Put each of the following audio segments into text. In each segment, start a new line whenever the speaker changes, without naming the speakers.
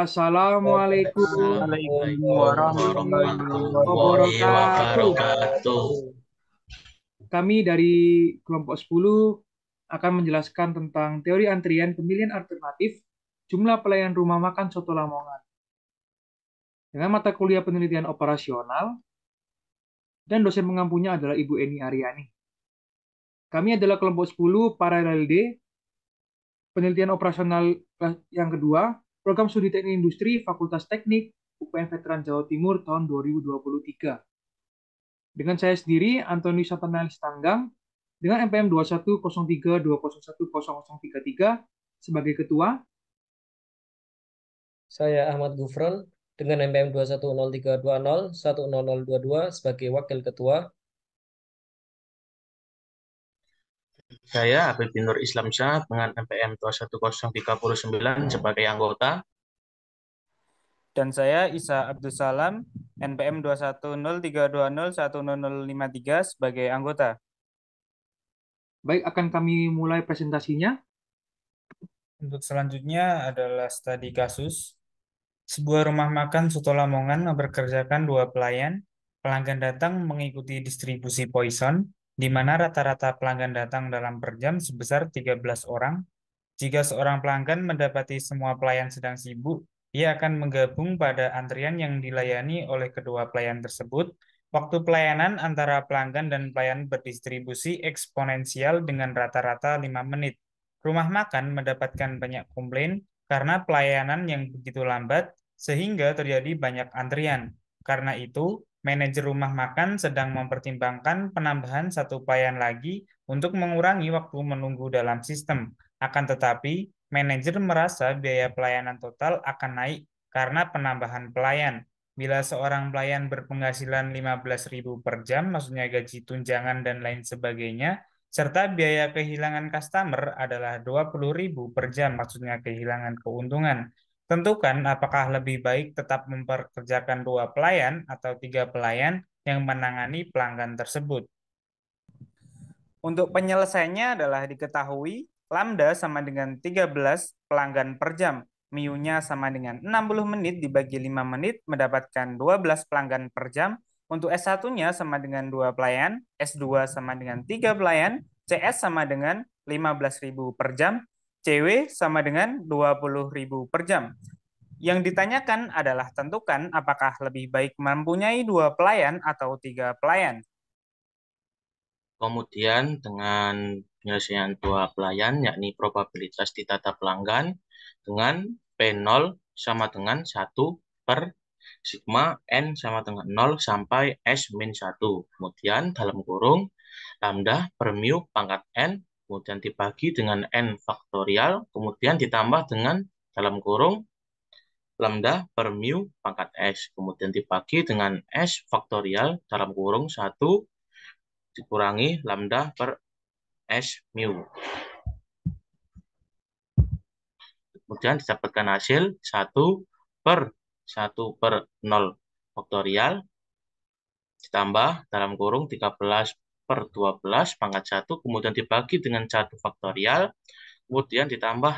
Assalamualaikum
Assalamualaikum
warahmatullahi
warahmatullahi
wabarakatuh.
wabarakatuh.
Kami dari kelompok 10 akan menjelaskan tentang teori antrian pemilihan alternatif jumlah pelayan rumah makan Soto Lamongan dengan mata kuliah penelitian operasional dan dosen pengampunya adalah Ibu Eni Aryani. Kami adalah kelompok 10 paralel D, penelitian operasional yang kedua, program studi teknik industri Fakultas Teknik UPN Veteran Jawa Timur tahun 2023. Dengan saya sendiri, Antoni Satanalis Tanggang, dengan NPM 210320100033 sebagai ketua,
Saya Ahmad Gufron dengan NPM 21032010022 sebagai Wakil Ketua.
Saya Habib Nur Islamsyah dengan NPM 21039 sebagai anggota.
Dan saya Isa Abdul Salam, NPM 21032010053 sebagai anggota.
baik akan kami mulai presentasinya.
Untuk selanjutnya adalah studi kasus. Sebuah rumah makan Soto Lamongan mempekerjakan 2 pelayan. Pelanggan datang mengikuti distribusi poison, di mana rata-rata pelanggan datang dalam per jam sebesar 13 orang. Jika seorang pelanggan mendapati semua pelayan sedang sibuk, ia akan menggabung pada antrian yang dilayani oleh kedua pelayan tersebut. Waktu pelayanan antara pelanggan dan pelayan berdistribusi eksponensial dengan rata-rata 5 menit. Rumah makan mendapatkan banyak komplain karena pelayanan yang begitu lambat, sehingga terjadi banyak antrian. Karena itu, manajer rumah makan sedang mempertimbangkan penambahan 1 pelayan lagi untuk mengurangi waktu menunggu dalam sistem. Akan tetapi, manajer merasa biaya pelayanan total akan naik karena penambahan pelayan. Bila seorang pelayan berpenghasilan 15.000 per jam, maksudnya gaji tunjangan dan lain sebagainya, serta biaya kehilangan customer adalah 20.000 per jam, maksudnya kehilangan keuntungan. Tentukan apakah lebih baik tetap memperkerjakan 2 pelayan atau 3 pelayan yang menangani pelanggan tersebut. Untuk penyelesaiannya adalah diketahui lambda sama dengan 13 pelanggan per jam. Mu-nya sama dengan 60 menit dibagi 5 menit mendapatkan 12 pelanggan per jam. Untuk S1-nya sama dengan 2 pelayan, S2 sama dengan 3 pelayan, CS sama dengan 15.000 per jam, CW sama dengan 20.000 per jam. Yang ditanyakan adalah tentukan apakah lebih baik mempunyai 2 pelayan atau 3 pelayan.
Kemudian dengan penyelesaian 2 pelayan, yakni probabilitas ditata pelanggan dengan P0 sama dengan 1 per sigma N sama dengan 0 sampai S min 1. Kemudian dalam kurung lambda per mu pangkat N, kemudian dibagi dengan N faktorial, kemudian ditambah dengan dalam kurung lambda per mu pangkat S, kemudian dibagi dengan S faktorial dalam kurung 1 dikurangi lambda per S mu. Kemudian didapatkan hasil 1 per 0 faktorial ditambah dalam kurung 13 per 12 pangkat 1, kemudian dibagi dengan 1 faktorial, kemudian ditambah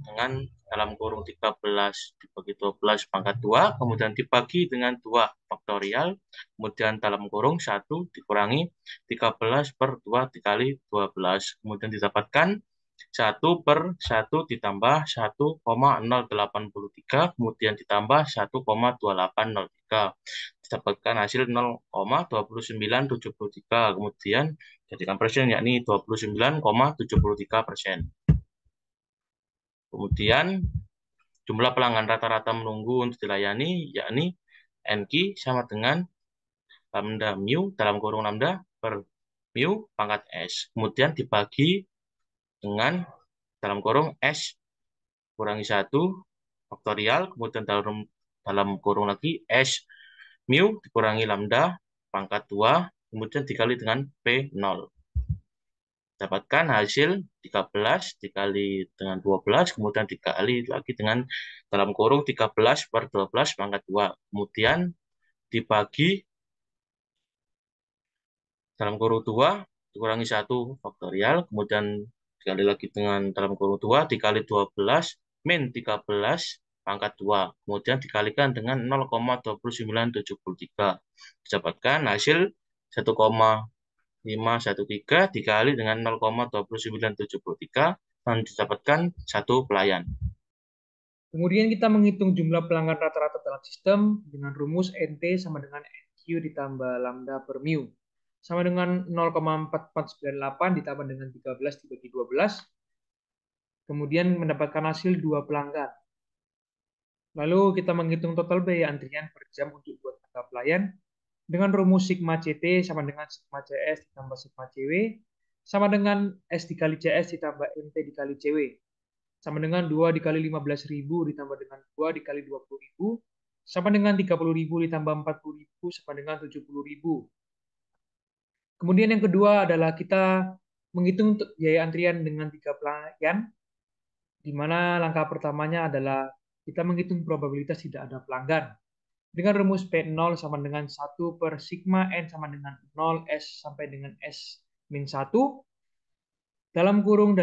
dengan dalam kurung 13 dibagi 12 pangkat 2, kemudian dibagi dengan 2 faktorial, kemudian dalam kurung 1 dikurangi 13 per 2 dikali 12, kemudian didapatkan 1 per 1 ditambah 1,083, kemudian ditambah 1,2803, didapatkan hasil 0,2973, kemudian jadikan persen yakni 29,73%. Kemudian jumlah pelanggan rata-rata menunggu untuk dilayani yakni NQ sama dengan lambda mu dalam kurung lambda per mu pangkat S. Kemudian dibagi dengan dalam kurung S kurangi 1 faktorial, kemudian dalam kurung lagi S mu dikurangi lambda pangkat 2, kemudian dikali dengan P0. Dapatkan hasil 13 dikali dengan 12, kemudian dikali lagi dengan dalam kurung 13 per 12 pangkat 2. Kemudian dibagi dalam kurung 2 dikurangi 1 faktorial, kemudian dikali lagi dengan dalam kurung 2 dikali 12 min 13 pangkat 2. Kemudian dikalikan dengan 0,2973. Didapatkan hasil 1,513 dikali dengan 0,2973 dan didapatkan 1 pelayan.
Kemudian kita menghitung jumlah pelanggan rata-rata dalam sistem dengan rumus NT sama dengan NQ ditambah lambda per mu. Sama dengan 0,4498 ditambah dengan 13 dibagi 12. Kemudian mendapatkan hasil 2 pelanggan. Lalu kita menghitung total biaya antrian per jam untuk 2 tenaga pelayan dengan rumus sigma CT sama dengan sigma CS ditambah sigma CW sama dengan S dikali CS ditambah NT dikali CW. Sama dengan 2 dikali 15.000 ditambah dengan 2 dikali 20.000 sama dengan 30.000 ditambah 40.000 sama dengan 70.000. Kemudian yang kedua adalah kita menghitung biaya antrian dengan 3 pelayan, di mana langkah pertamanya adalah kita menghitung probabilitas tidak ada pelanggan. Dengan rumus P0 sama dengan 1 per sigma N sama dengan 0 S sampai dengan S min 1 dalam kurung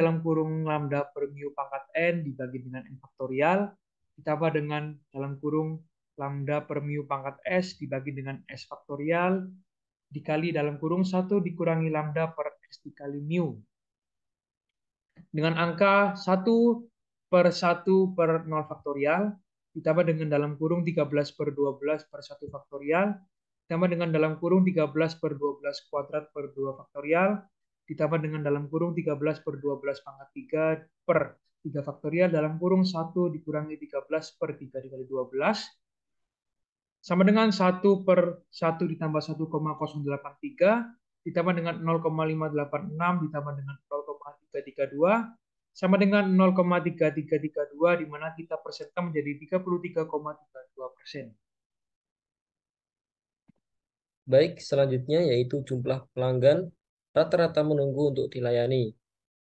lambda per mu pangkat N dibagi dengan N faktorial ditambah dengan dalam kurung lambda per mu pangkat S dibagi dengan S faktorial dikali dalam kurung 1 dikurangi lambda per S dikali mu. Dengan angka 1 per 1 per 0 faktorial ditambah dengan dalam kurung 13 per 12 per 1 faktorial ditambah dengan dalam kurung 13 per 12 kuadrat per 2 faktorial ditambah dengan dalam kurung 13 per 12 pangkat 3 per 3 faktorial dalam kurung 1 dikurangi 13 per 3 dikali 12 sama dengan 1 per 1 ditambah 1,083 ditambah dengan 0,586 ditambah dengan 0,332 sama dengan 0,3332 di mana kita persenkan menjadi 33,32%.
Baik, selanjutnya yaitu jumlah pelanggan rata-rata menunggu untuk dilayani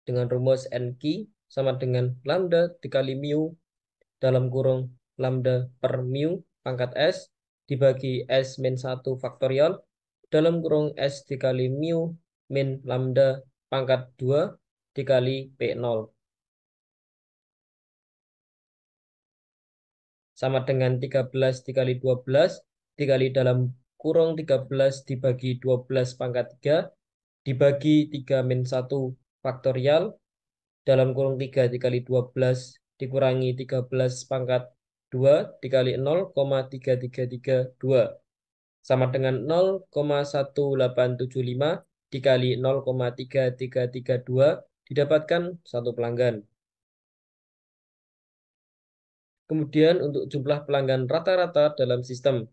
dengan rumus NQ sama dengan lambda dikali mu dalam kurung lambda per mu pangkat S dibagi S min 1 faktorial dalam kurung S dikali mu min lambda pangkat 2 dikali P0 sama dengan 13 dikali 12 dikali dalam kurung 13 dibagi 12 pangkat 3 dibagi 3 min 1 faktorial dalam kurung 3 dikali 12 dikurangi 13 pangkat 2 dikali 0,3332 sama dengan 0,1875 dikali 0,3332 didapatkan 1 pelanggan. Kemudian untuk jumlah pelanggan rata-rata dalam sistem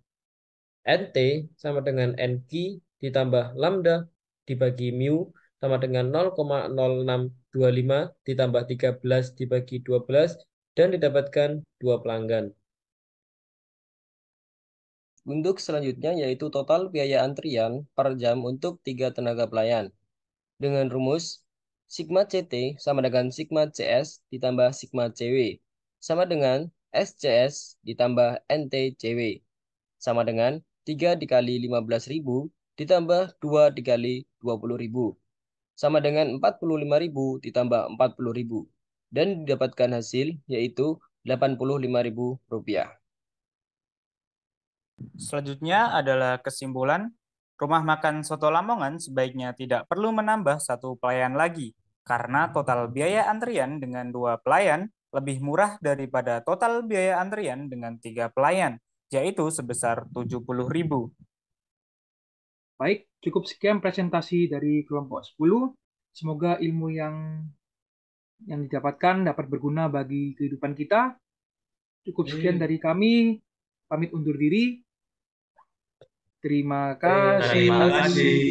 NT sama dengan NQ ditambah lambda dibagi mu sama dengan 0,0625 ditambah 13 dibagi 12 dan didapatkan 2 pelanggan. Untuk selanjutnya yaitu total biaya antrian per jam untuk 3 tenaga pelayan. Dengan rumus sigma CT sama dengan sigma CS ditambah sigma CW sama dengan SCS ditambah NT CW sama dengan 3 dikali 15.000 ditambah 2 dikali 20.000 sama dengan 45.000 ditambah 40.000 dan didapatkan hasil yaitu Rp85.000.
Selanjutnya adalah kesimpulan. Rumah makan Soto Lamongan sebaiknya tidak perlu menambah 1 pelayan lagi karena total biaya antrian dengan 2 pelayan lebih murah daripada total biaya antrian dengan 3 pelayan, yaitu sebesar Rp70.000.
Baik, cukup sekian presentasi dari kelompok 10. Semoga ilmu yang didapatkan dapat berguna bagi kehidupan kita. Cukup sekian dari kami. Pamit undur diri. Terima kasih.
Terima kasih.